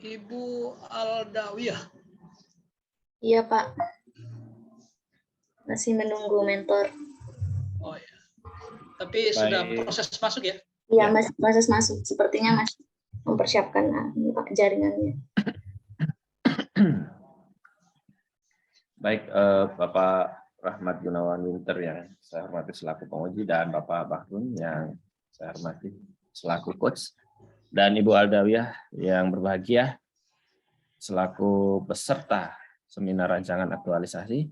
Ibu Aldawiyah. Iya, Pak. Masih menunggu mentor. Oh ya. Tapi sudah proses masuk ya? Iya, masih proses masuk. Sepertinya masih mempersiapkan Pak jaringannya. Baik, Bapak Rahmat Gunawan Winter yang saya hormati selaku penguji, dan Bapak Bahrun yang saya hormati selaku coach, dan Ibu Aldawiyah yang berbahagia selaku peserta seminar rancangan aktualisasi.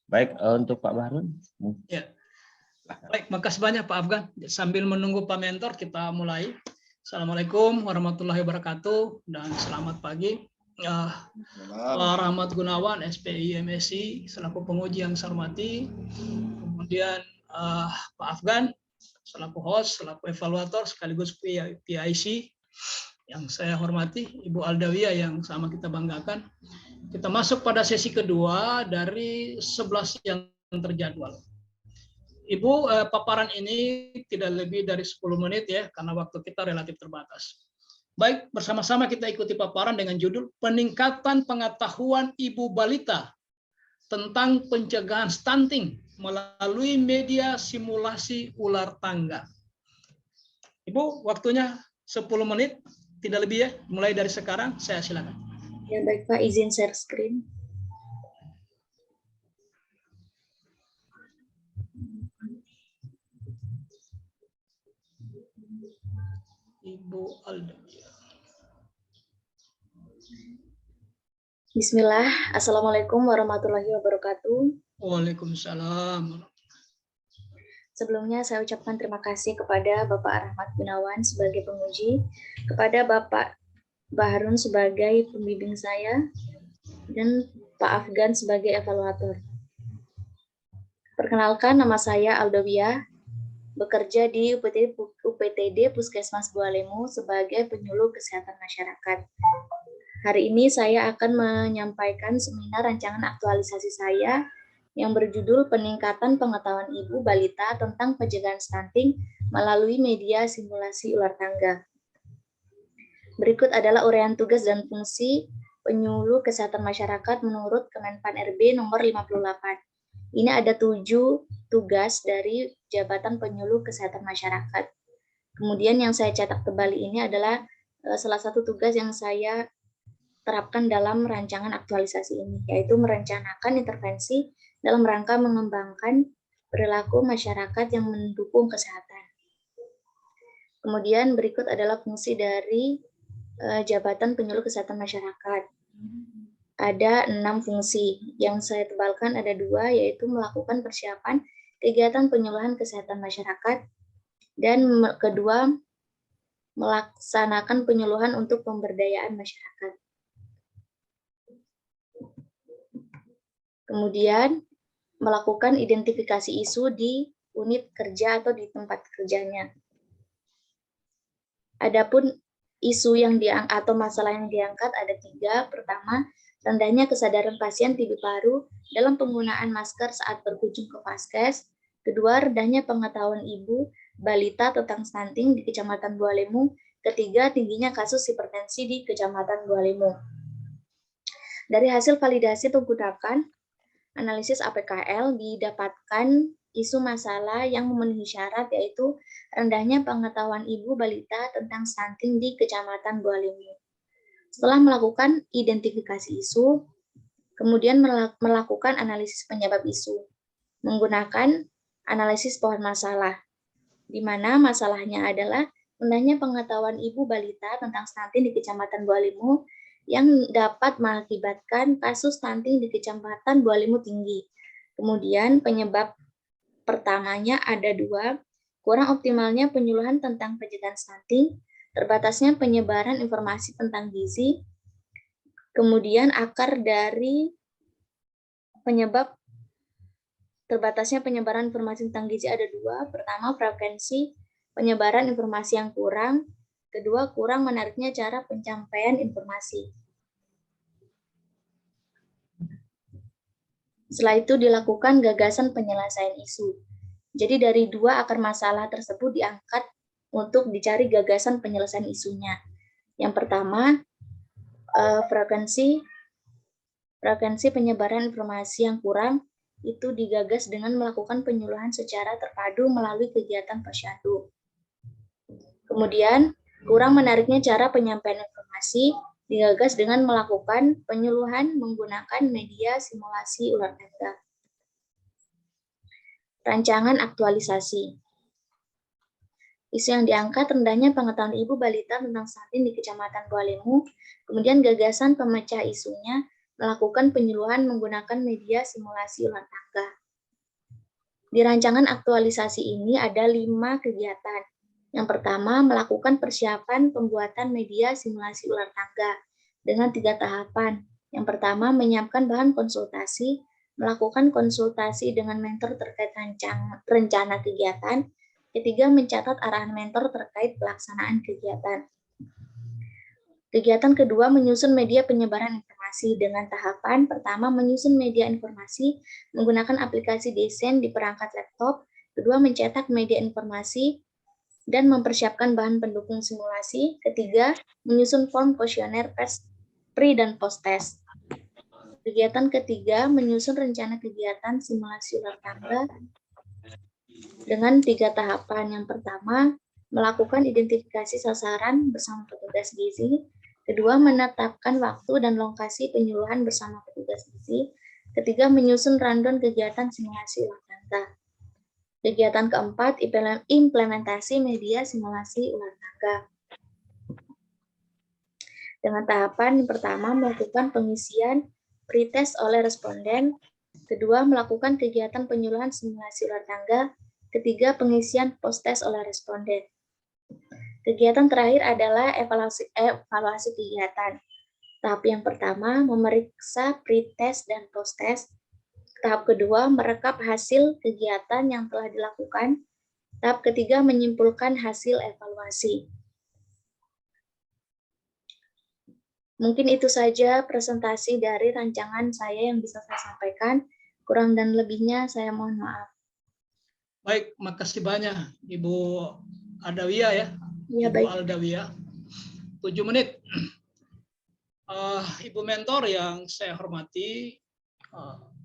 Baik, untuk Pak Bahrun. Ya. Baik, makasih banyak Pak Afgan. Sambil menunggu Pak Mentor, kita mulai. Assalamualaikum warahmatullahi wabarakatuh dan selamat pagi. Pak Rahmat Gunawan, SPI MSI, selaku penguji yang saya hormati. Kemudian Pak Afgan, selaku host, selaku evaluator, sekaligus PIC yang saya hormati. Ibu Aldawiyah yang sama kita banggakan. Kita masuk pada sesi kedua dari 11 yang terjadwal. Ibu, paparan ini tidak lebih dari 10 menit ya, karena waktu kita relatif terbatas. Baik, bersama-sama kita ikuti paparan dengan judul Peningkatan Pengetahuan Ibu Balita tentang Pencegahan Stunting melalui Media Simulasi Ular Tangga. Ibu, waktunya 10 menit, tidak lebih ya, mulai dari sekarang, saya silakan. Ya, baik Pak, izin share screen. Ibu Aldawiyah. Bismillah, Assalamualaikum warahmatullahi wabarakatuh. Waalaikumsalam. Sebelumnya saya ucapkan terima kasih kepada Bapak Rahmat Gunawan sebagai penguji, kepada Bapak Bahrun sebagai pembimbing saya, dan Pak Afgan sebagai evaluator. Perkenalkan, nama saya Aldawiyah, bekerja di UPTD Puskesmas Bualemu sebagai penyuluh kesehatan masyarakat. Hari ini saya akan menyampaikan seminar rancangan aktualisasi saya yang berjudul Peningkatan Pengetahuan Ibu Balita tentang Pencegahan Stunting melalui Media Simulasi Ular Tangga. Berikut adalah uraian tugas dan fungsi penyuluh kesehatan masyarakat menurut Kemenpan RB nomor 58. Ini ada 7 tugas dari Jabatan Penyuluh Kesehatan Masyarakat. Kemudian yang saya cetak kembali ini adalah salah satu tugas yang saya terapkan dalam rancangan aktualisasi ini, yaitu merencanakan intervensi dalam rangka mengembangkan perilaku masyarakat yang mendukung kesehatan. Kemudian berikut adalah fungsi dari Jabatan Penyuluh Kesehatan Masyarakat. Ada 6 fungsi, yang saya tebalkan ada 2, yaitu melakukan persiapan kegiatan penyuluhan kesehatan masyarakat, dan kedua, melaksanakan penyuluhan untuk pemberdayaan masyarakat. Kemudian, melakukan identifikasi isu di unit kerja atau di tempat kerjanya. Adapun isu yang atau masalah yang diangkat ada 3. Pertama, rendahnya kesadaran pasien TB paru dalam penggunaan masker saat berkunjung ke vaskes. Kedua, rendahnya pengetahuan ibu balita tentang stunting di Kecamatan Bualemu. Ketiga, tingginya kasus hipertensi di Kecamatan Bualemu. Dari hasil validasi menggunakan analisis APKL didapatkan isu masalah yang memenuhi syarat, yaitu rendahnya pengetahuan ibu balita tentang stunting di Kecamatan Bualemu. Setelah melakukan identifikasi isu, kemudian melakukan analisis penyebab isu menggunakan analisis pohon masalah, di mana masalahnya adalah rendahnya pengetahuan ibu balita tentang stunting di Kecamatan Bualemu yang dapat mengakibatkan kasus stunting di Kecamatan Bualemu tinggi. Kemudian penyebab pertamanya ada 2, kurang optimalnya penyuluhan tentang pencegahan stunting, terbatasnya penyebaran informasi tentang gizi. Kemudian akar dari penyebab terbatasnya penyebaran informasi tentang gizi ada 2. Pertama, frekuensi penyebaran informasi yang kurang. Kedua, kurang menariknya cara pencapaian informasi. Setelah itu dilakukan gagasan penyelesaian isu. Jadi dari 2 akar masalah tersebut diangkat untuk dicari gagasan penyelesaian isunya. Yang pertama, frekuensi penyebaran informasi yang kurang itu digagas dengan melakukan penyuluhan secara terpadu melalui kegiatan posyandu. Kemudian, kurang menariknya cara penyampaian informasi digagas dengan melakukan penyuluhan menggunakan media simulasi ular tangga. Rancangan aktualisasi. Isu yang diangkat rendahnya pengetahuan ibu balita tentang stunting di Kecamatan Bualemu, kemudian gagasan pemecah isunya melakukan penyuluhan menggunakan media simulasi ular tangga. Di rancangan aktualisasi ini ada 5 kegiatan. Yang pertama, melakukan persiapan pembuatan media simulasi ular tangga dengan 3 tahapan. Yang pertama, menyiapkan bahan konsultasi, melakukan konsultasi dengan mentor terkait rencana kegiatan. Ketiga, mencatat arahan mentor terkait pelaksanaan kegiatan. Kegiatan kedua, menyusun media penyebaran informasi dengan tahapan. Pertama, menyusun media informasi menggunakan aplikasi desain di perangkat laptop. Kedua, mencetak media informasi dan mempersiapkan bahan pendukung simulasi. Ketiga, menyusun form kuesioner pre dan post test. Kegiatan ketiga, menyusun rencana kegiatan simulasi ular tangga dengan 3 tahapan. Yang pertama, melakukan identifikasi sasaran bersama petugas gizi. Kedua, menetapkan waktu dan lokasi penyuluhan bersama petugas gizi. Ketiga, menyusun rundown kegiatan simulasi ular tangga. Kegiatan keempat, implementasi media simulasi ular tangga. Dengan tahapan yang pertama, melakukan pengisian pretest oleh responden. Kedua, melakukan kegiatan penyuluhan simulasi ular tangga. Ketiga, pengisian post-test oleh responden. Kegiatan terakhir adalah evaluasi kegiatan. Tahap yang pertama, memeriksa pretest dan post-test. Tahap kedua, merekap hasil kegiatan yang telah dilakukan. Tahap ketiga, menyimpulkan hasil evaluasi. Mungkin itu saja presentasi dari rancangan saya yang bisa saya sampaikan. Kurang dan lebihnya saya mohon maaf. Baik, makasih banyak Ibu Aldawiyah ya. Ya, Ibu baik. Aldawiyah. 7 menit. Ibu mentor yang saya hormati,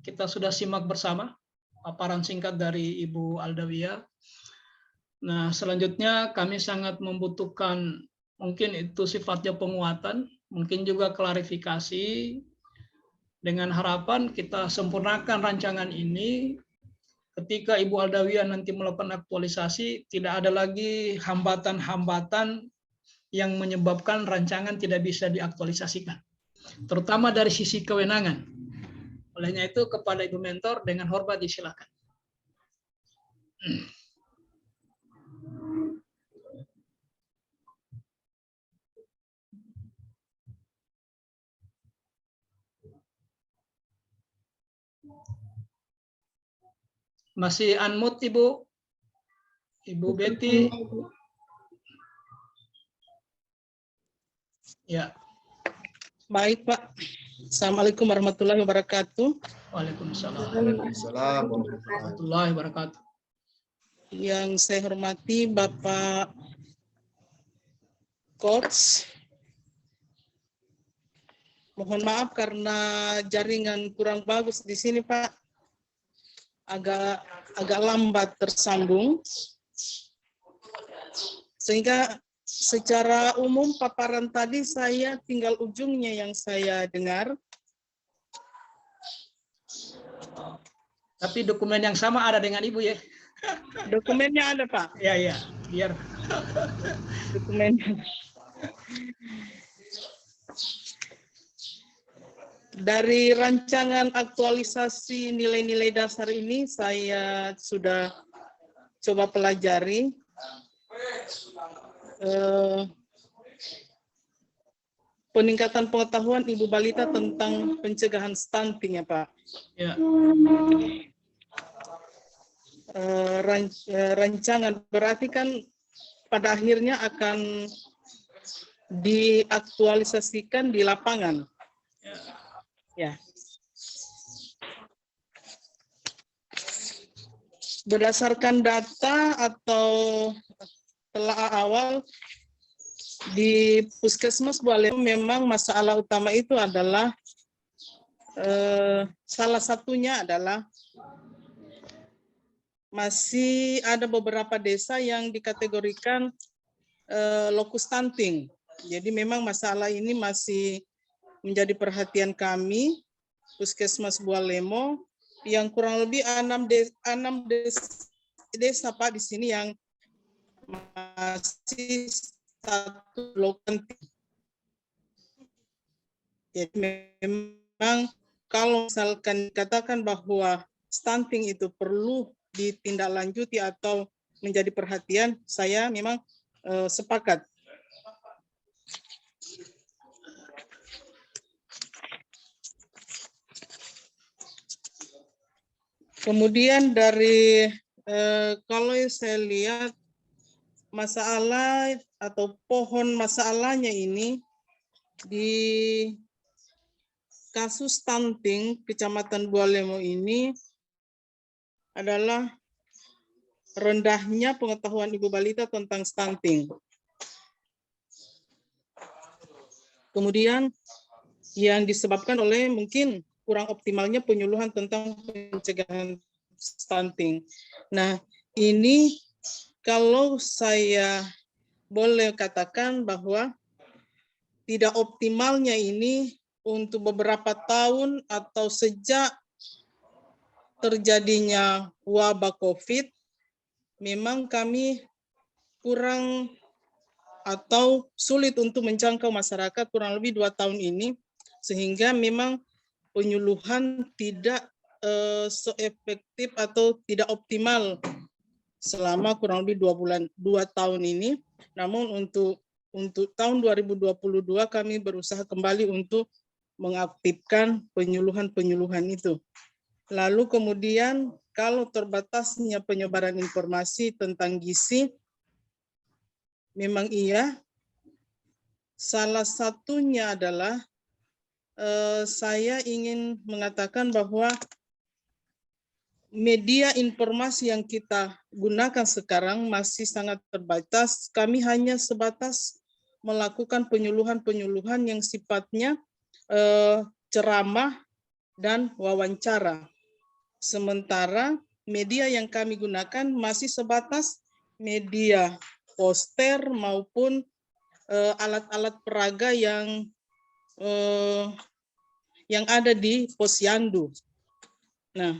kita sudah simak bersama paparan singkat dari Ibu Aldawiyah. Nah, selanjutnya kami sangat membutuhkan, mungkin itu sifatnya penguatan, mungkin juga klarifikasi, dengan harapan kita sempurnakan rancangan ini. Ketika Ibu Aldawiyah nanti melakukan aktualisasi, tidak ada lagi hambatan-hambatan yang menyebabkan rancangan tidak bisa diaktualisasikan, terutama dari sisi kewenangan. Olehnya itu, kepada Ibu Mentor dengan hormat disilakan. Masih unmute Ibu? Ibu Betty? Ya. Baik, Pak. Assalamualaikum warahmatullahi wabarakatuh. Waalaikumsalam Warahmatullahi wabarakatuh. Yang saya hormati Bapak Coach. Mohon maaf karena jaringan kurang bagus di sini, Pak. Agak lambat tersambung. Sehingga secara umum paparan tadi saya tinggal ujungnya yang saya dengar. Tapi dokumen yang sama ada dengan Ibu ya? Dokumennya ada, Pak. Ya, biar. Dokumennya. Dari rancangan aktualisasi nilai-nilai dasar ini saya sudah coba pelajari. Peningkatan pengetahuan ibu balita tentang pencegahan stunting ya Pak. Ya. Rancangan berarti kan pada akhirnya akan diaktualisasikan di lapangan. Ya. Berdasarkan data atau telah awal di Puskesmas Bualemo memang masalah utama itu adalah salah satunya adalah masih ada beberapa desa yang dikategorikan lokus stunting. Jadi memang masalah ini masih menjadi perhatian kami, Puskesmas Bualemo, yang kurang lebih 6 desa Pak di sini yang masih satu lokus. Jadi memang kalau misalkan katakan bahwa stunting itu perlu ditindaklanjuti atau menjadi perhatian, saya memang sepakat. Kemudian dari kalau saya lihat masalah atau pohon masalahnya ini di kasus stunting Kecamatan Bualemo ini adalah rendahnya pengetahuan ibu balita tentang stunting. Kemudian yang disebabkan oleh mungkin kurang optimalnya penyuluhan tentang pencegahan stunting. Nah, ini kalau saya boleh katakan bahwa tidak optimalnya ini untuk beberapa tahun atau sejak terjadinya wabah COVID, memang kami kurang atau sulit untuk menjangkau masyarakat kurang lebih 2 tahun ini, sehingga memang penyuluhan tidak seefektif atau tidak optimal selama kurang lebih 2 tahun ini. Namun untuk tahun 2022 kami berusaha kembali untuk mengaktifkan penyuluhan itu. Lalu kemudian kalau terbatasnya penyebaran informasi tentang gizi, memang iya. Salah satunya adalah saya ingin mengatakan bahwa media informasi yang kita gunakan sekarang masih sangat terbatas. Kami hanya sebatas melakukan penyuluhan-penyuluhan yang sifatnya ceramah dan wawancara. Sementara media yang kami gunakan masih sebatas media poster maupun alat-alat peraga yang ada di posyandu. Nah,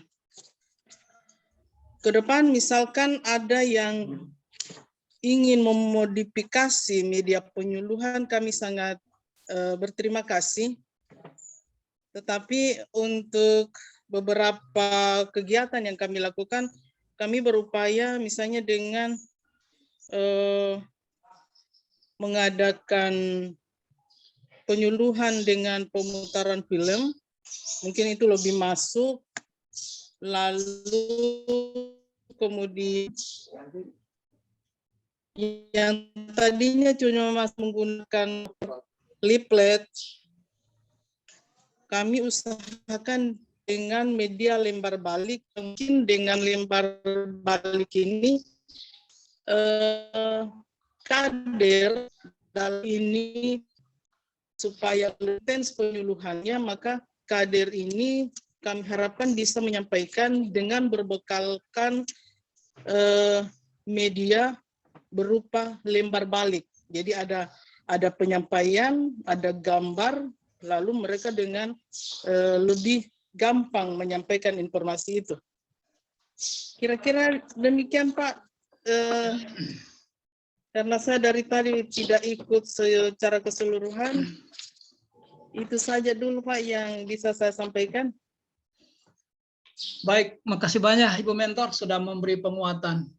ke depan misalkan ada yang ingin memodifikasi media penyuluhan, kami sangat berterima kasih. Tetapi untuk beberapa kegiatan yang kami lakukan, kami berupaya misalnya dengan mengadakan penyuluhan dengan pemutaran film, mungkin itu lebih masuk. Lalu kemudian yang tadinya cuma menggunakan leaflet, kami usahakan dengan media lembar balik. Mungkin dengan lembar balik ini kader dalam ini supaya intens penyuluhannya, maka kader ini kami harapkan bisa menyampaikan dengan berbekalkan media berupa lembar balik. Jadi ada penyampaian, ada gambar, lalu mereka dengan lebih gampang menyampaikan informasi itu. Kira-kira demikian Pak. Karena saya dari tadi tidak ikut secara keseluruhan, itu saja dulu Pak yang bisa saya sampaikan. Baik, makasih banyak Ibu Mentor sudah memberi penguatan.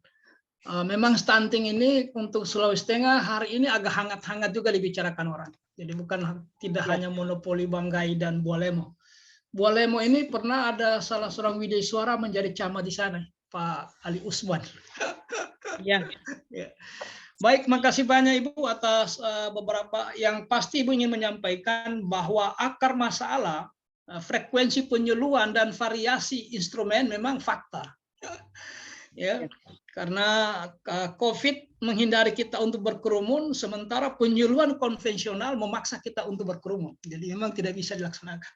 Memang stunting ini untuk Sulawesi Tengah hari ini agak hangat-hangat juga dibicarakan orang. Jadi tidak hanya monopoli Banggai dan Bualemo. Bualemo ini pernah ada salah seorang widya suara menjadi camat di sana, Pak Ali Usman. Ya. Baik, makasih banyak Ibu atas beberapa yang pasti Ibu ingin menyampaikan bahwa akar masalah frekuensi penyuluhan dan variasi instrumen memang fakta. Ya, Karena COVID menghindari kita untuk berkerumun, sementara penyuluhan konvensional memaksa kita untuk berkerumun. Jadi memang tidak bisa dilaksanakan.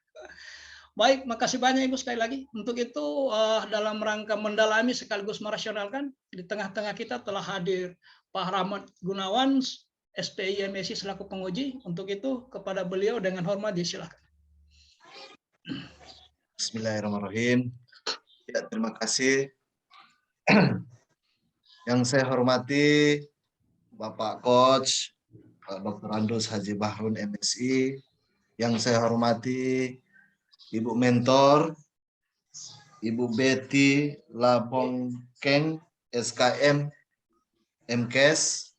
Baik, makasih banyak Ibu sekali lagi. Untuk itu dalam rangka mendalami sekaligus merasionalkan, di tengah-tengah kita telah hadir Pak Rahmat Gunawan, SPI MSI selaku penguji. Untuk itu kepada beliau dengan hormat disilakan. Bismillahirrahmanirrahim. Ya, terima kasih. Yang saya hormati Bapak Coach, Dr. Andus Haji Bahrun MSI. Yang saya hormati Ibu Mentor, Ibu Betty Labongkeng, SKM, MKes,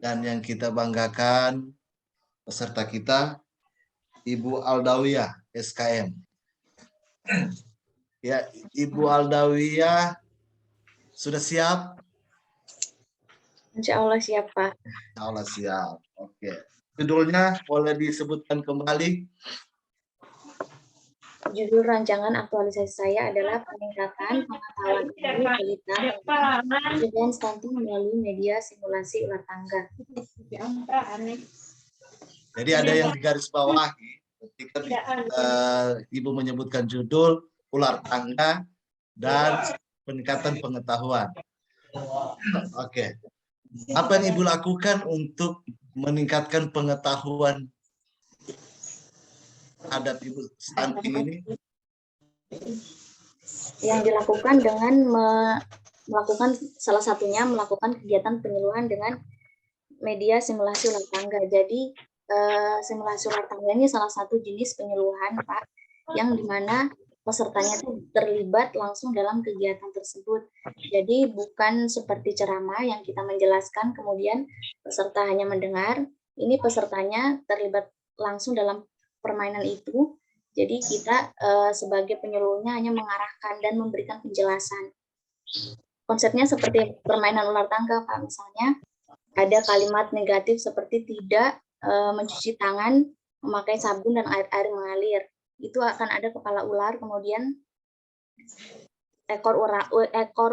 dan yang kita banggakan peserta kita, Ibu Aldawiyah, SKM. Ya, Ibu Aldawiyah sudah siap? Insya Allah siap, Pak. Insya Allah siap. Oke. Judulnya boleh disebutkan kembali? Judul rancangan aktualisasi saya adalah peningkatan pengetahuan ibu balita pencegahan stunting melalui media simulasi ular tangga. Jadi ada yang digarisbawahi ketika Ibu menyebutkan judul ular tangga dan peningkatan pengetahuan. Oke. Apa yang Ibu lakukan untuk meningkatkan pengetahuan terhadap Ibu stunting ini? Yang dilakukan dengan melakukan salah satunya melakukan kegiatan penyuluhan dengan media simulasi ular tangga. Jadi simulasi ular tangga ini salah satu jenis penyuluhan, Pak, yang dimana pesertanya itu terlibat langsung dalam kegiatan tersebut. Jadi bukan seperti ceramah yang kita menjelaskan kemudian peserta hanya mendengar. Ini pesertanya terlibat langsung dalam permainan itu. Jadi kita sebagai penyuluhnya hanya mengarahkan dan memberikan penjelasan. Konsepnya seperti permainan ular tangga, Pak. Misalnya ada kalimat negatif seperti tidak mencuci tangan, memakai sabun dan air mengalir. Itu akan ada kepala ular, kemudian ekor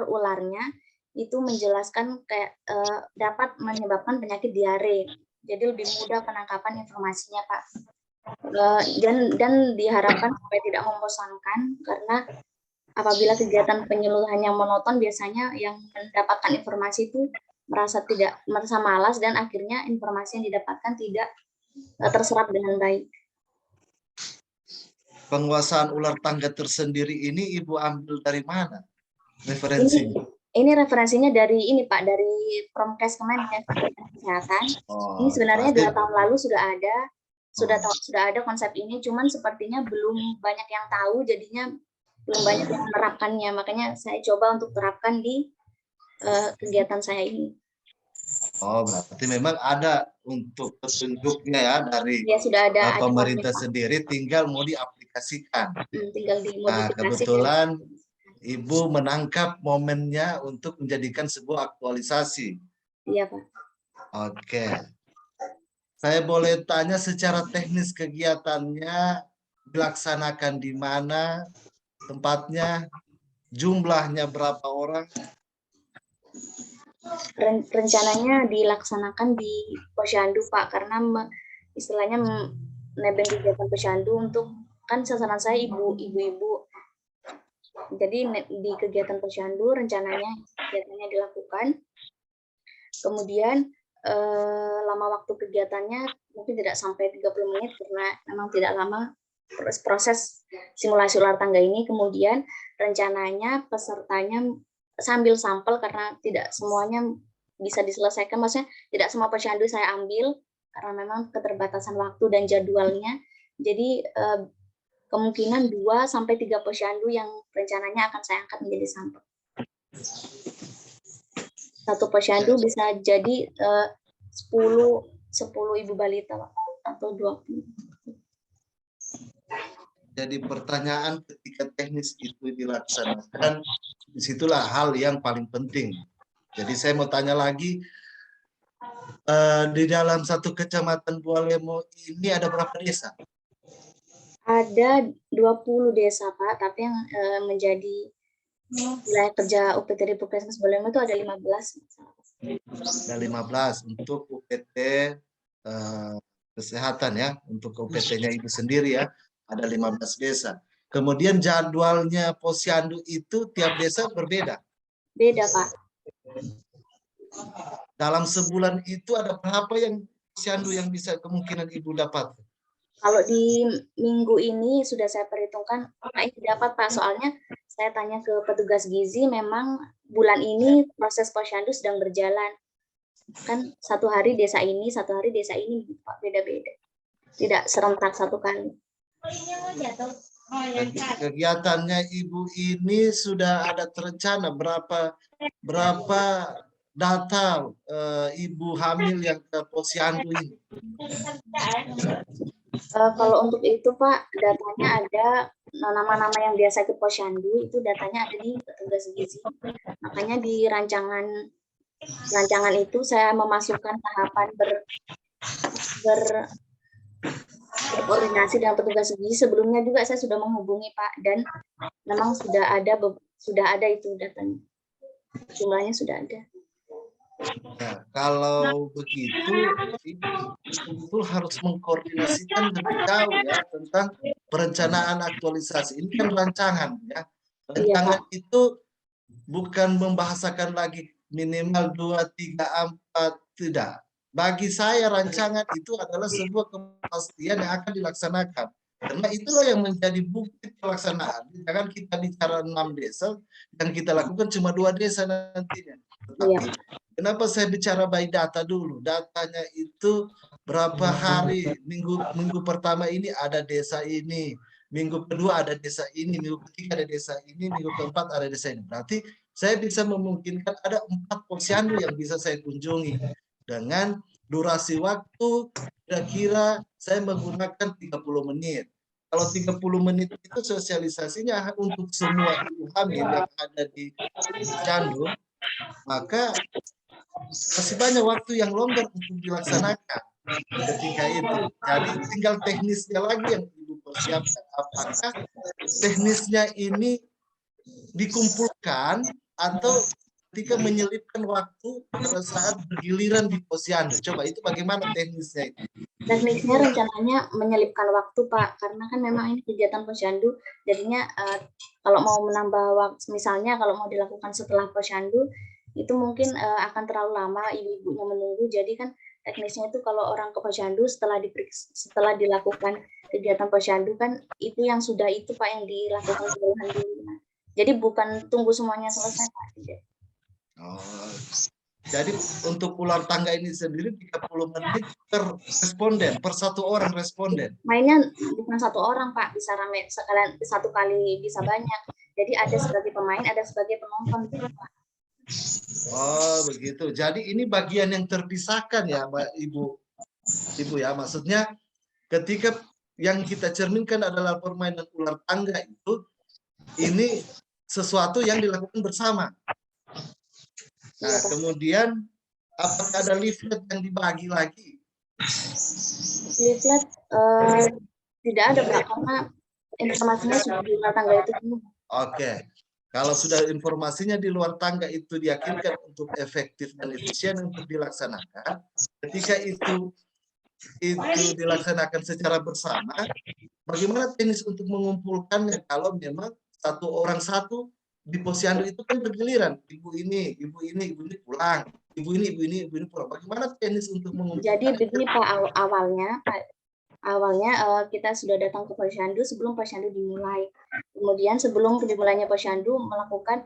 ularnya itu menjelaskan kayak dapat menyebabkan penyakit diare. Jadi lebih mudah penangkapan informasinya, Pak. Dan diharapkan supaya tidak membosankan, karena apabila kegiatan penyuluhan yang monoton biasanya yang mendapatkan informasi itu merasa malas dan akhirnya informasi yang didapatkan tidak terserap dengan baik. Penguasaan ular tangga tersendiri ini Ibu ambil dari mana referensinya? Ini referensinya dari ini, Pak, dari Promkes Kemenkes Kesehatan. Ini sebenarnya 2 tahun lalu sudah ada konsep ini, cuman sepertinya belum banyak yang tahu, jadinya belum banyak yang menerapkannya. Makanya saya coba untuk terapkan di kegiatan saya ini. Oh, berarti memang ada untuk petunjuknya ya dari sudah ada pemerintah sendiri, tinggal mau diaplikasikan. Tinggal dimodifikasi. Nah, kebetulan Ibu menangkap momennya untuk menjadikan sebuah aktualisasi. Iya, Pak. Oke. Saya boleh tanya secara teknis kegiatannya dilaksanakan di mana, tempatnya, jumlahnya berapa orang? Rencananya dilaksanakan di Posyandu, Pak, karena istilahnya nebeng kegiatan Posyandu untuk, kan sasaran saya ibu-ibu. Jadi di kegiatan Posyandu rencananya kegiatannya dilakukan. Kemudian lama waktu kegiatannya mungkin tidak sampai 30 menit karena memang tidak lama proses simulasi ular tangga ini. Kemudian rencananya pesertanya sambil sampel karena tidak semuanya bisa diselesaikan, maksudnya tidak semua posyandu saya ambil karena memang keterbatasan waktu dan jadwalnya. Jadi kemungkinan 2-3 posyandu yang rencananya akan saya angkat menjadi sampel. Satu posyandu bisa jadi 10 ibu balita atau 20. Jadi pertanyaan ketika teknis itu dilaksanakan, disitulah hal yang paling penting. Jadi saya mau tanya lagi, di dalam satu kecamatan Bualemo ini ada berapa desa? Ada 20 desa, Pak, tapi yang menjadi Wilayah kerja UPT di Puskesmas Buleleng itu ada 15. Ada 15 untuk UPT kesehatan ya, untuk UPT-nya Ibu sendiri ya, ada 15 desa. Kemudian jadwalnya posyandu itu tiap desa berbeda. Beda, Pak. Dalam sebulan itu ada berapa yang posyandu yang bisa kemungkinan Ibu dapat? Kalau di minggu ini sudah saya perhitungkan, dapat Pak, soalnya saya tanya ke petugas gizi, memang bulan ini proses posyandu sedang berjalan. Kan satu hari desa ini, Pak, beda-beda. Tidak serentak satu kali. Kegiatannya Ibu ini sudah ada terencana berapa data ibu hamil yang ke posyandu ini? Kalau untuk itu Pak, datanya ada nama-nama yang biasa ikut posyandu, itu datanya ada di petugas gizi. Makanya di rancangan itu saya memasukkan tahapan berkoordinasi dengan petugas gizi. Sebelumnya juga saya sudah menghubungi Pak, dan memang sudah ada itu datanya. Jumlahnya sudah ada. Nah, kalau begitu, Ibu harus mengkoordinasikan lebih jauh ya tentang perencanaan aktualisasi. Ini kan rancangan ya. Rancangan itu bukan membahasakan lagi minimal 2, 3, 4, tidak. Bagi saya rancangan itu adalah sebuah kepastian yang akan dilaksanakan. Karena itulah yang menjadi bukti pelaksanaan. Jangan kita bicara 6 desa, yang kita lakukan cuma 2 desa nantinya. Tetapi kenapa saya bicara by data dulu? Datanya itu berapa hari, minggu pertama ini ada desa ini, minggu kedua ada desa ini, minggu ketiga ada desa ini, minggu keempat ada desa ini. Berarti saya bisa memungkinkan ada 4 posyandu yang bisa saya kunjungi dengan durasi waktu kira-kira saya menggunakan 30 menit. Kalau 30 menit itu sosialisasinya untuk semua ibu hamil yang ada di posyandu, maka masih banyak waktu yang longgar untuk dilaksanakan ketika itu. Jadi tinggal teknisnya lagi yang Ibu persiapkan. Apakah teknisnya ini dikumpulkan atau ketika menyelipkan waktu pada saat bergiliran di posyandu? Coba itu bagaimana teknisnya itu? Teknisnya rencananya menyelipkan waktu Pak, karena kan memang ini kegiatan posyandu, jadinya kalau mau menambah waktu, misalnya kalau mau dilakukan setelah posyandu, itu mungkin akan terlalu lama ibu-ibunya menunggu. Jadi kan teknisnya itu kalau orang ke posyandu setelah dilakukan kegiatan posyandu kan itu yang sudah itu Pak yang dilakukan sebelumnya dulu. Jadi bukan tunggu semuanya selesai Pak. Oh, jadi untuk ular tangga ini sendiri 30 menit per responden, per 1 orang responden. Mainnya bukan 1 orang Pak, bisa rame sekalian, 1 kali bisa banyak. Jadi ada sebagai pemain, ada sebagai penonton gitu Pak. Oh begitu. Jadi ini bagian yang terpisahkan ya Mbak Ibu ya. Maksudnya ketika yang kita cerminkan adalah permainan ular tangga itu, ini sesuatu yang dilakukan bersama. Nah kemudian apakah ada leaflet yang dibagi lagi? Leaflet tidak ada Pak, karena informasinya sudah di luar tangga itu semua. Oke. Kalau sudah informasinya di luar tangga itu diyakinkan untuk efektif dan efisien untuk dilaksanakan, ketika itu dilaksanakan secara bersama, bagaimana teknis untuk mengumpulkannya kalau memang 1 orang 1 di posyandu itu kan bergiliran, ibu ini pulang, ibu ini pulang. Bagaimana teknis untuk mengumpulkan? Jadi begini Pak, awalnya kita sudah datang ke posyandu sebelum posyandu dimulai. Kemudian sebelum dimulainya posyandu melakukan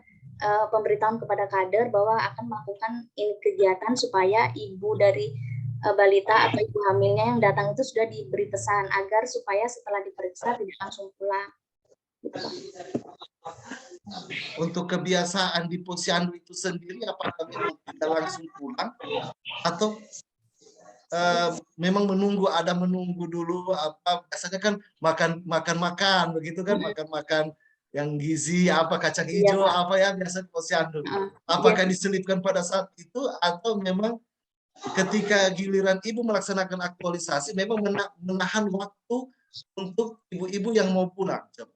pemberitahuan kepada kader bahwa akan melakukan ini kegiatan supaya ibu dari balita atau ibu hamilnya yang datang itu sudah diberi pesan agar supaya setelah diperiksa tidak langsung pulang. Gitu, Pak. Untuk kebiasaan di posyandu itu sendiri apakah memang tidak langsung pulang atau memang menunggu dulu apa biasanya kan makan begitu kan, makan yang gizi apa kacang hijau apa ya biasa posyandu. Apakah diselipkan pada saat itu atau memang ketika giliran ibu melaksanakan aktualisasi memang menahan waktu untuk ibu-ibu yang mau pulang? Coba.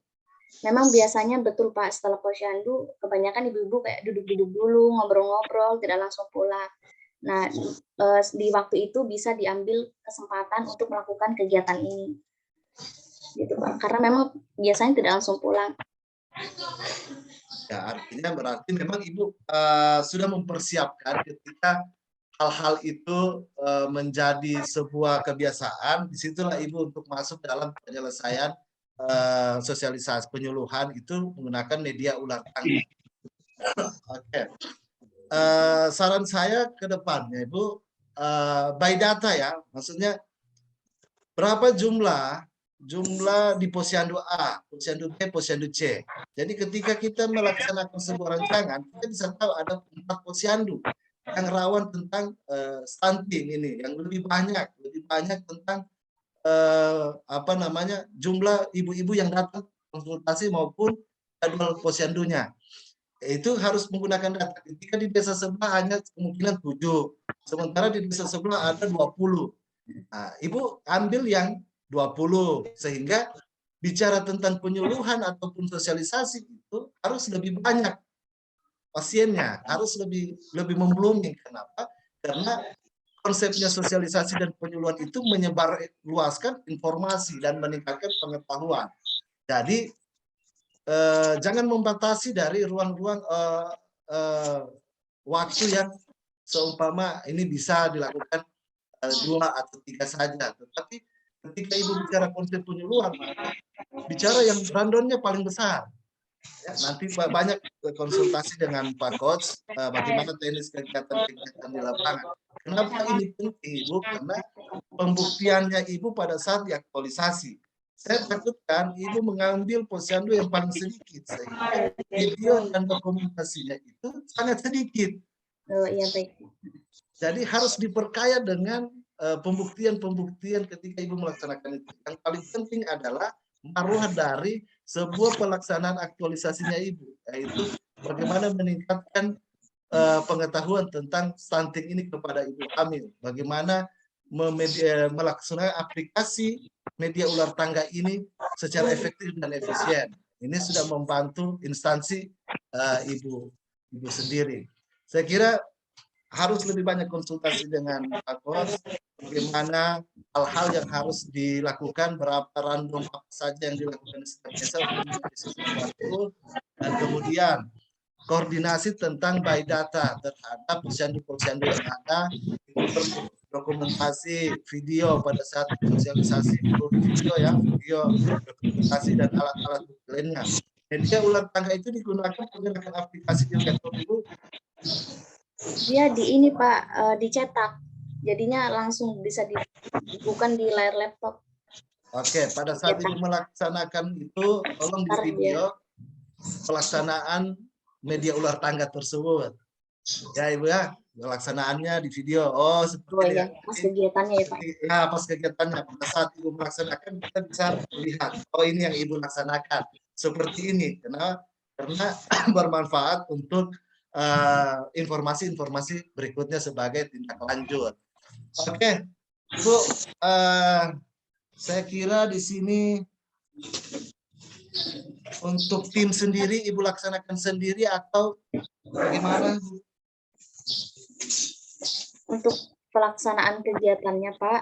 Memang biasanya betul Pak, setelah posyandu kebanyakan ibu-ibu kayak duduk-duduk dulu, ngobrol-ngobrol, tidak langsung pulang. Nah, di waktu itu bisa diambil kesempatan untuk melakukan kegiatan ini. Gitu Pak, karena memang biasanya tidak langsung pulang. Ya, artinya berarti memang Ibu sudah mempersiapkan ketika hal-hal itu menjadi sebuah kebiasaan, disitulah Ibu untuk masuk dalam penyelesaian sosialisasi penyuluhan itu menggunakan media ular tangga. Oke. Saran saya ke depannya Ibu, by data ya, maksudnya berapa jumlah di posyandu A, posyandu B, posyandu C. Jadi ketika kita melaksanakan sebuah rancangan, kita bisa tahu ada 4 posyandu yang rawan tentang stunting ini, yang lebih banyak tentang apa namanya jumlah ibu-ibu yang datang konsultasi maupun jadwal posyandunya. Itu harus menggunakan data. Ketika di desa sebelah hanya kemungkinan 7, sementara di desa sebelah ada 20. Nah, Ibu ambil yang 20, sehingga bicara tentang penyuluhan ataupun sosialisasi itu harus lebih banyak pasiennya, harus lebih memblooming. Kenapa? Karena konsepnya sosialisasi dan penyuluhan itu menyebar luaskan informasi dan meningkatkan pengetahuan. Jadi jangan membatasi dari ruang-ruang waktu yang seumpama ini bisa dilakukan 2 atau 3 saja. Tetapi ketika Ibu bicara konsep penyuluhan, bicara yang rundown-nya paling besar. Ya, nanti banyak konsultasi dengan Pak Coach bagaimana teknis kegiatan di lapangan. Kenapa ini penting Ibu? Karena pembuktiannya Ibu pada saat diaktualisasi. Saya takutkan Ibu mengambil posyandu yang paling sedikit, sehingga video dan dokumentasinya itu sangat sedikit. Oh iya baik. Jadi harus diperkaya dengan pembuktian ketika Ibu melaksanakan itu. Yang paling penting adalah maruah dari sebuah pelaksanaan aktualisasinya Ibu, yaitu bagaimana meningkatkan pengetahuan tentang stunting ini kepada ibu hamil, bagaimana melaksanakan aplikasi media ular tangga ini secara efektif dan efisien. Ini sudah membantu instansi ibu sendiri. Saya kira harus lebih banyak konsultasi dengan Pak Kos, bagaimana hal-hal yang harus dilakukan, berapa random apa saja yang dilakukan di setiap desa untuk menjadi sesuatu, dan kemudian koordinasi tentang by data terhadap posyandu-posyandu yang ada, dokumentasi video pada saat sosialisasi, video ya, video dokumentasi dan alat-alat lainnya. Media ular tangga itu digunakan menggunakan aplikasi di laptop Ibu. Dia di ini Pak, dicetak. Jadinya langsung bisa bukan di layar laptop. Oke, pada saat Ibu melaksanakan itu, tolong di video pelaksanaan media ular tangga tersebut. Ya Ibu ya, pelaksanaannya di video. Oh, seperti ya, pas kegiatannya ya Pak. Ya, pas kegiatannya. Pada saat Ibu melaksanakan, kita bisa melihat, oh ini yang Ibu laksanakan. Seperti ini, karena bermanfaat untuk informasi-informasi berikutnya sebagai tindak lanjut. Oke, Ibu, saya kira di sini untuk tim sendiri Ibu laksanakan sendiri atau bagaimana? Untuk pelaksanaan kegiatannya Pak,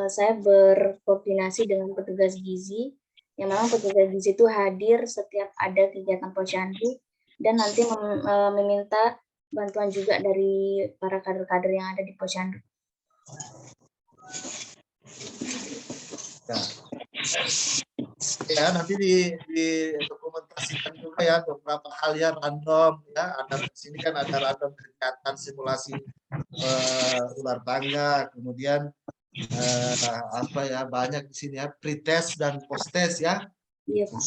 saya berkoordinasi dengan petugas gizi, yang memang petugas gizi itu hadir setiap ada kegiatan posyandu, dan nanti meminta bantuan juga dari para kader-kader yang ada di posyandu. Ya, nanti dokumentasikan juga ya beberapa hal ya random ya. Ada di sini kan ada random kegiatan simulasi ular tangga, kemudian apa ya, banyak di sini ya pretest dan post-test ya. Iya Pak.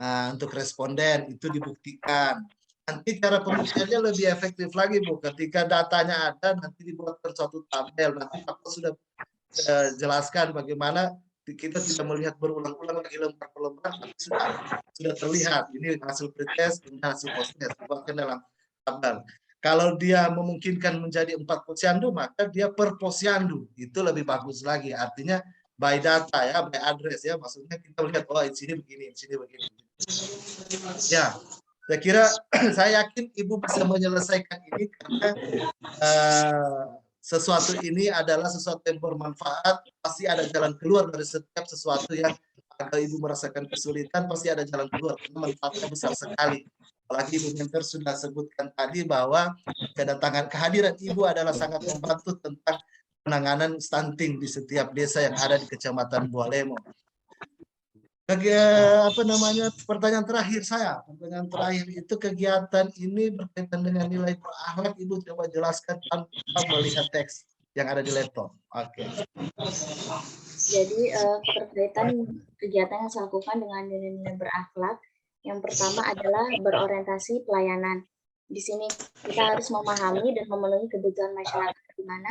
Nah, untuk responden itu dibuktikan. Nanti cara pembuktiannya lebih efektif lagi Bu. Ketika datanya ada, nanti dibuatkan suatu tabel. Nanti Pak sudah jelaskan bagaimana kita tidak melihat berulang-ulang lagi lembar per lembar, tapi sudah terlihat ini hasil pretest dan hasil post-test dibuatkan dalam tabel. Kalau dia memungkinkan menjadi 4 posyandu, maka dia per posyandu itu lebih bagus lagi. Artinya by data ya, by address ya, maksudnya kita lihat oh di sini begini, di sini begini. Ya, saya kira saya yakin Ibu bisa menyelesaikan ini karena sesuatu ini adalah sesuatu yang bermanfaat. Pasti ada jalan keluar dari setiap sesuatu yang kalau Ibu merasakan kesulitan, pasti ada jalan keluar. Manfaatnya besar sekali. Apalagi Ibu Mentor sudah sebutkan tadi bahwa kehadiran Ibu adalah sangat membantu tentang penanganan stunting di setiap desa yang ada di Kecamatan Bualemo. Pertanyaan terakhir itu kegiatan ini berkaitan dengan nilai berakhlak. Ibu coba jelaskan tanpa melihat teks yang ada di laptop. Oke. Jadi keterkaitan kegiatan yang saya lakukan dengan nilai-nilai berakhlak, yang pertama adalah berorientasi pelayanan. Di sini kita harus memahami dan memenuhi kebutuhan masyarakat, di mana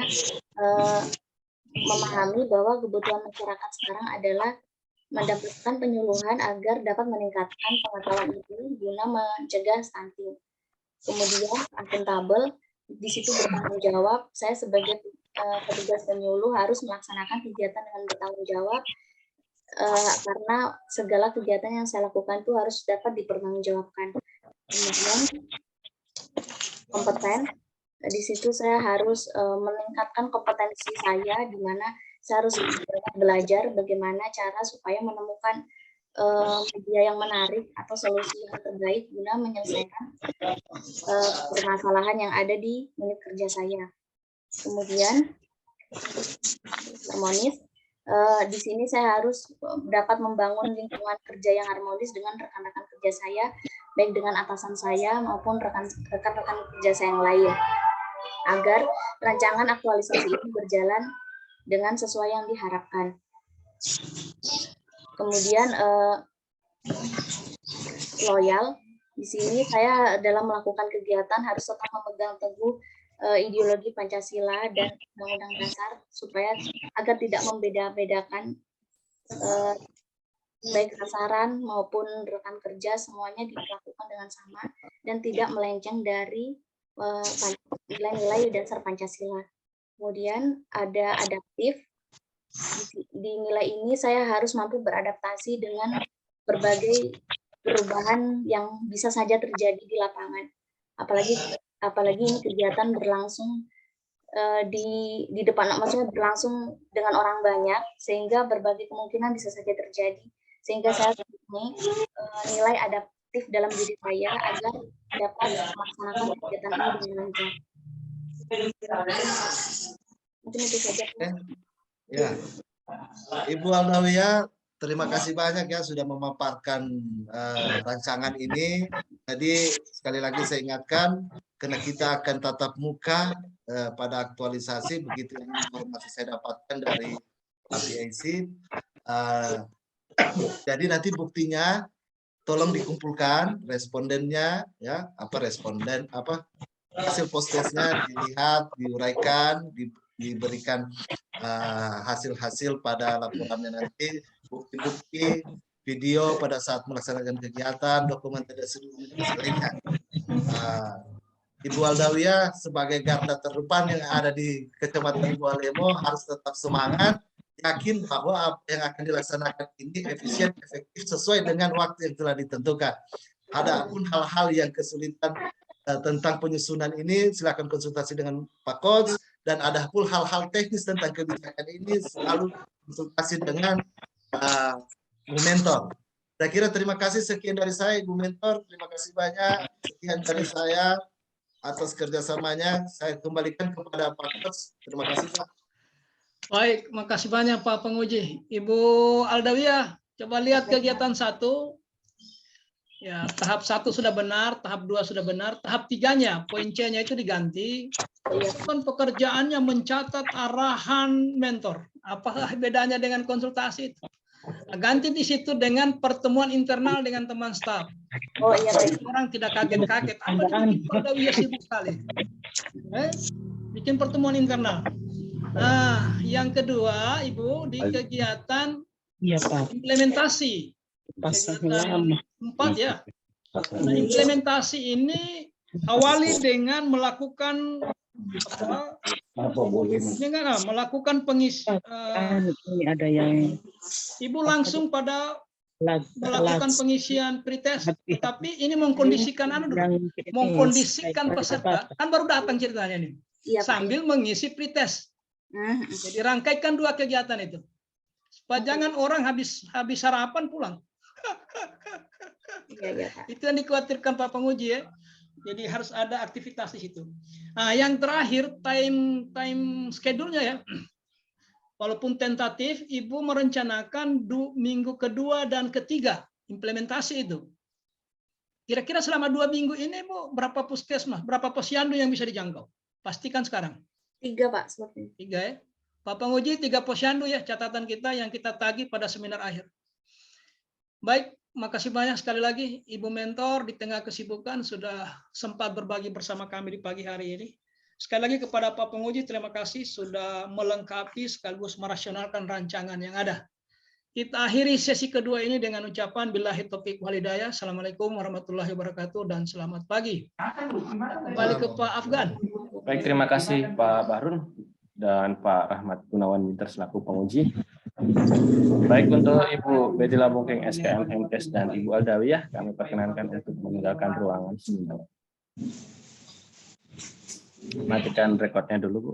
memahami bahwa kebutuhan masyarakat sekarang adalah mendapatkan penyuluhan agar dapat meningkatkan pengetahuan itu guna mencegah stunting. Kemudian akuntabel, di situ bertanggung jawab. Saya sebagai petugas penyuluh harus melaksanakan kegiatan dengan bertanggung jawab karena segala kegiatan yang saya lakukan itu harus dapat dipertanggungjawabkan. Kemudian kompeten, di situ saya harus meningkatkan kompetensi saya, di mana saya harus belajar bagaimana cara supaya menemukan media yang menarik atau solusi yang terbaik guna menyelesaikan permasalahan yang ada di unit kerja saya. Kemudian harmonis, di sini saya harus dapat membangun lingkungan kerja yang harmonis dengan rekan-rekan kerja saya, baik dengan atasan saya maupun rekan-rekan kerja saya yang lain, agar rancangan aktualisasi ini berjalan dengan sesuai yang diharapkan. Kemudian loyal, di sini saya dalam melakukan kegiatan harus tetap memegang teguh ideologi Pancasila dan Undang-Undang Dasar supaya agar tidak membeda-bedakan baik sasaran maupun rekan kerja, semuanya dilakukan dengan sama dan tidak melenceng dari nilai-nilai dasar Pancasila. Kemudian ada adaptif. Di nilai ini saya harus mampu beradaptasi dengan berbagai perubahan yang bisa saja terjadi di lapangan. Apalagi ini kegiatan berlangsung di depan, maksudnya berlangsung dengan orang banyak, sehingga berbagai kemungkinan bisa saja terjadi. Sehingga saya mempunyai nilai adaptif dalam diri saya agar dapat melaksanakan kegiatan ini dengan lancar. Mungkin itu saja. Ya, Ibu Aldawiyah, terima kasih banyak ya sudah memaparkan rancangan ini. Jadi sekali lagi saya ingatkan, karena kita akan tatap muka pada aktualisasi, begitu yang informasi saya dapatkan dari PAC. Jadi nanti buktinya tolong dikumpulkan respondennya, ya, hasil post-testnya dilihat, diuraikan, diberikan hasil-hasil pada laporannya nanti, bukti-bukti, video pada saat melaksanakan kegiatan, dokumentasi lainnya. Ibu Aldawiyah sebagai garda terdepan yang ada di Kecamatan Bualemo harus tetap semangat, yakin bahwa apa yang akan dilaksanakan ini efisien, efektif, sesuai dengan waktu yang telah ditentukan. Adapun hal-hal yang kesulitan tentang penyusunan ini, silakan konsultasi dengan Pak Coach, dan ada pun hal-hal teknis tentang kebijakan ini selalu konsultasi dengan Bu Mentor. Saya kira terima kasih, sekian dari saya Ibu Mentor, terima kasih banyak, sekian dari saya atas kerjasamanya. Saya kembalikan kepada Pak Coach. Terima kasih Pak. Baik, makasih banyak Pak Penguji. Ibu Aldawiyah, coba lihat kegiatan 1. Ya, tahap 1 sudah benar, tahap 2 sudah benar, tahap 3-nya, poin C-nya itu diganti. Kan pekerjaannya mencatat arahan mentor. Apakah bedanya dengan konsultasi itu? Nah, ganti di situ dengan pertemuan internal dengan teman staf. Oh iya, baik. Orang tidak kaget-kaget. Apa ini Aldawiyah sibuk sekali? Bikin pertemuan internal. Nah, yang kedua, Ibu, di kegiatan implementasi. Kegiatan 4 ya. Nah, implementasi ini awali dengan melakukan melakukan pengisian. Ibu langsung pada melakukan pengisian pretest, tetapi ini mengkondisikan mengkondisikan peserta, kan baru datang ceritanya nih, Iya, Pak. sambil mengisi pretest. Jadi rangkaikan dua kegiatan itu, supaya jangan orang habis sarapan pulang. Iya, Pak. Itu yang dikhawatirkan Pak Penguji ya. Jadi harus ada aktivitas di situ. Nah, yang terakhir time schedule-nya ya. Walaupun tentatif, Ibu merencanakan minggu kedua dan ketiga implementasi itu. Kira-kira selama 2 minggu ini, Bu, berapa puskesmas, berapa posyandu yang bisa dijangkau? Pastikan sekarang. 3, Pak, sepertinya. 3 ya. Pak Penguji, 3 posyandu ya, catatan kita yang kita tagih pada seminar akhir. Baik, makasih banyak sekali lagi Ibu Mentor di tengah kesibukan sudah sempat berbagi bersama kami di pagi hari ini. Sekali lagi kepada Pak Penguji, terima kasih sudah melengkapi sekaligus merasionalkan rancangan yang ada. Kita akhiri sesi kedua ini dengan ucapan billahi taufiq wal hidayah. Assalamualaikum warahmatullahi wabarakatuh dan selamat pagi. Kembali ke Pak Afgan. Baik, terima kasih Pak Bahrun dan Pak Rahmat Gunawan Winter selaku penguji. Baik, untuk Ibu Bedila Bungkeng SKM MTes dan Ibu Aldawiyah, kami perkenankan untuk meninggalkan ruangan seminar. Matikan rekodnya dulu, Bu.